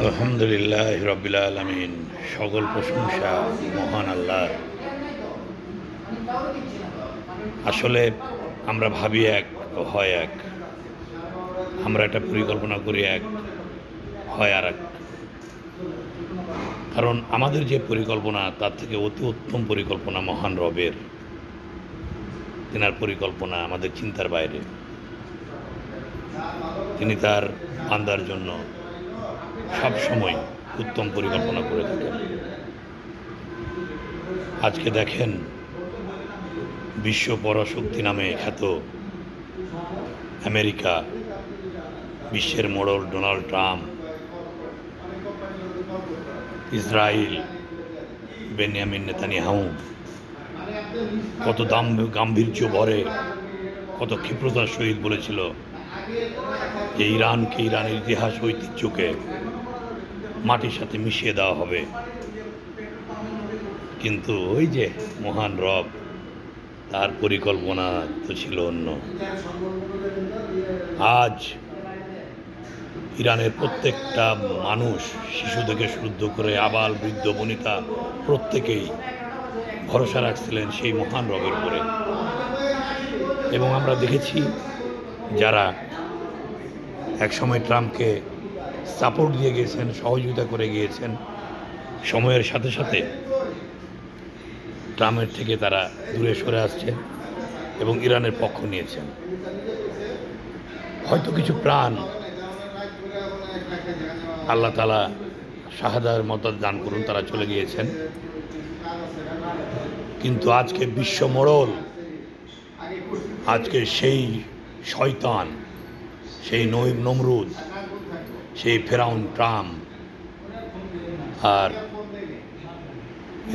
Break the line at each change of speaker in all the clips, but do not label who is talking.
আলহামদুলিল্লাহ রব্বিল আলামিন। সকল প্রশংসা মহান আল্লাহর। আসলে আমরা ভাবি এক, হয় এক। আমরা একটা পরিকল্পনা করি এক, হয় আর এক। কারণ আমাদের যে পরিকল্পনা তার থেকে অতি উত্তম পরিকল্পনা মহান রবের। তিনার পরিকল্পনা আমাদের চিন্তার বাইরে। তিনি তার বান্দার জন্য সবসময় উত্তম পরিকল্পনা করে থাকেন। আজকে দেখেন, বিশ্ব পরাশক্তি নামে খ্যাত আমেরিকা, বিশ্বের মোড়ল Donald Trump, Israel Benjamin Netanyahu কত গাম্ভীর্য ভরে, কত ক্ষিপ্রতার সহিত বলেছিল যে ইরানকে, ইরানের ইতিহাস ঐতিহ্যকে মাটির সাথে মিশিয়ে দেওয়া হবে। কিন্তু ওই যে মহান রব, তার পরিকল্পনা তো ছিল অন্য। আজ ইরানের প্রত্যেকটা মানুষ, শিশু থেকে শুরু করে আবাল বৃদ্ধ বনিতা, প্রত্যেকেই ভরসা রাখছিলেন সেই মহান রবের উপরে। এবং আমরা দেখেছি যারা একসময় ট্রাম্পকে সাপোর্ট দিয়ে গিয়েছেন, সহযোগিতা করে গিয়েছেন, সময়ের সাথে সাথে ট্রাম্পের থেকে তারা দূরে সরে আসছেন এবং ইরানের পক্ষ নিয়েছেন। হয়তো কিছু প্রাণ আল্লাহ তাআলা শাহাদার মত দান করুন, তারা চলে গিয়েছেন। কিন্তু আজকে বিশ্ব মোড়ল, আজকে সেই শয়তান, সেই নমরুদ, সেই ফেরাউন ট্রাম্প আর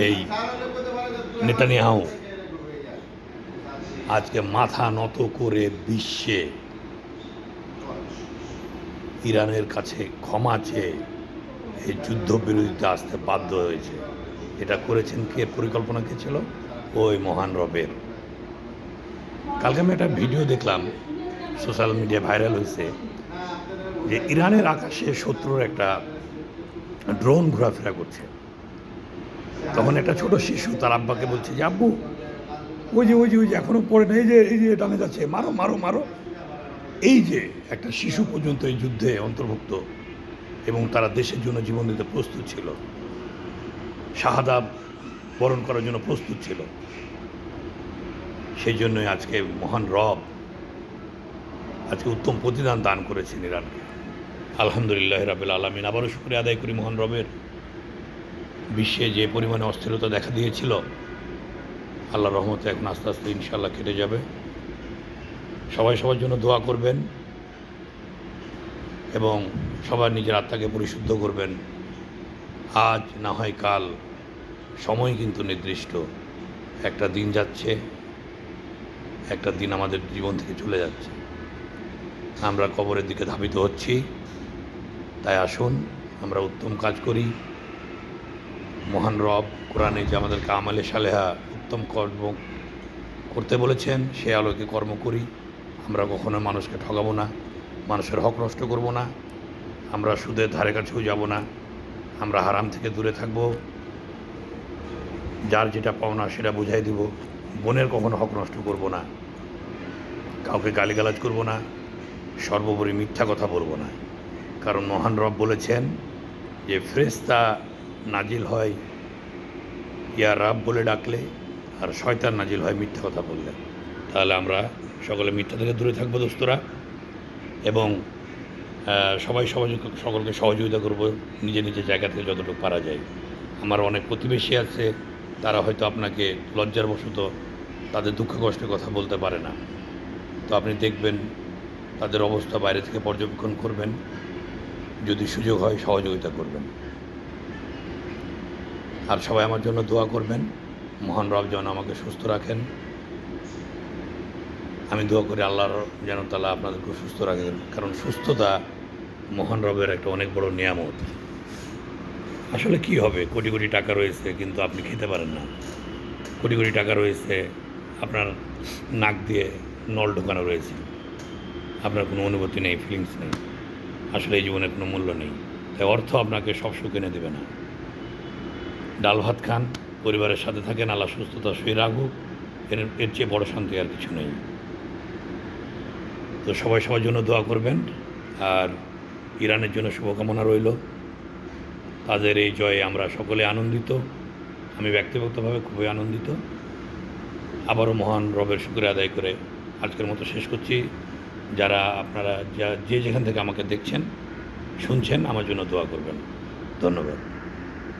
এই নেতানিয়াহু আজকে মাথা নত করে বিশ্বে ইরানের কাছে ক্ষমা চেয়ে এই যুদ্ধবিরতিতে আসতে বাধ্য হয়েছে। এটা করেছেন কে? পরিকল্পনা কে ছিল? ওই মহান রবের। কালকে আমি একটা ভিডিও দেখলাম, সোশ্যাল মিডিয়া ভাইরাল হয়েছে, যে ইরানের আকাশে শত্রুর একটা ড্রোন ঘোরাফেরা করছে। তখন একটা ছোট শিশু তার আব্বাকে বলছে যে, আব্বু ওই যে এখনো পড়ে না, এই যে ডানে যাচ্ছে, মারো মারো মারো। এই যে একটা শিশু পর্যন্ত এই যুদ্ধে অন্তর্ভুক্ত এবং তারা দেশের জন্য জীবন দিতে প্রস্তুত ছিল, শাহাদা বরণ করার জন্য প্রস্তুত ছিল। সেই জন্যই আজকে মহান রব আজকে উত্তম প্রতিদান দান করেছেন ইরানকে। আলহামদুলিল্লাহ রাব্বিল আলামিন। আবারও শুকরিয়া আদায় করি মহান রবের। বিশ্বে যে পরিমাণে অস্থিরতা দেখা দিয়েছিল, আল্লাহর রহমতে এখন আস্তে আস্তে ইনশাআল্লাহ কেটে যাবে। সবাই সবার জন্য দোয়া করবেন এবং সবার নিজের আত্মাকে পরিশুদ্ধ করবেন। আজ না হয় কাল, সময় কিন্তু নির্দিষ্ট। একটা দিন যাচ্ছে, একটা দিন আমাদের জীবন থেকে চলে যাচ্ছে। আমরা কবরের দিকে ধাবিত হচ্ছি। তাই আসুন আমরা উত্তম কাজ করি। মহান রব কোরআনে যে আমাদেরকে আমালে সালেহা, উত্তম কর্ম করতে বলেছেন, সে আলোকে কর্ম করি। আমরা কখনো মানুষকে ঠকাবো না, মানুষের হক নষ্ট করব না, আমরা সুদের ধারে কাছেও যাব না, আমরা হারাম থেকে দূরে থাকব, যার যেটা পাওনা সেটা বুঝাই দিব, বোনের কখনো হক নষ্ট করব না, কাউকে গালিগালাজ করব না, সর্বোপরি মিথ্যা কথা বলবো না। কারণ মহান রব বলেছেন যে ফেরেশতা নাজিল হয় ইয়া রাব বলে ডাকলে, আর শয়তান নাজিল হয় মিথ্যা কথা বললে। তাহলে আমরা সকলে মিথ্যা থেকে দূরে থাকবো দোস্তরা, এবং সবাই সকলকে সহযোগিতা করব নিজে নিজের জায়গা থেকে যতটুকু পারা যায়। আমার অনেক প্রতিবেশী আছে, তারা হয়তো আপনাকে লজ্জার বশত তাদের দুঃখ কষ্টের কথা বলতে পারে না। তো আপনি দেখবেন, তাদের অবস্থা বাইরে থেকে পর্যবেক্ষণ করবেন, যদি সুযোগ হয় সহযোগিতা করবেন। আর সবাই আমার জন্য দোয়া করবেন, মহান রব যেন আমাকে সুস্থ রাখেন। আমি দোয়া করি আল্লাহর যেন তাআলা আপনাদেরকে সুস্থ রাখেন, কারণ সুস্থতা মহান রবের একটা অনেক বড় নিয়ামত। আসলে কি হবে, কোটি কোটি টাকা রয়েছে কিন্তু আপনি খেতে পারেন না। কোটি কোটি টাকা রয়েছে, আপনার নাক দিয়ে নল ঢোকানো রয়েছে, আপনার কোনো অনুভূতি নেই, ফিলিংস নেই। আসলে এই জীবনের কোনো মূল্য নেই। তাই অর্থ আপনাকে সব সুখ এনে দেবে না। ডাল ভাত খান, পরিবারের সাথে থাকেন, আল্লাহ সুস্থতা শুয়ে রাখুক, এর চেয়ে বড় শান্তি আর কিছু নেই। তো সবাই সবার জন্য দোয়া করবেন। আর ইরানের জন্য শুভকামনা রইল। তাদের এই জয়ে আমরা সকলে আনন্দিত। আমি ব্যক্তিগতভাবে খুবই আনন্দিত। আবারও মহান রবের শুকরিয়া আদায় করে আজকের মতো শেষ করছি। যারা আপনারা যে যেখান থেকে আমাকে দেখছেন, শুনছেন, আমার জন্য দোয়া করবেন। ধন্যবাদ।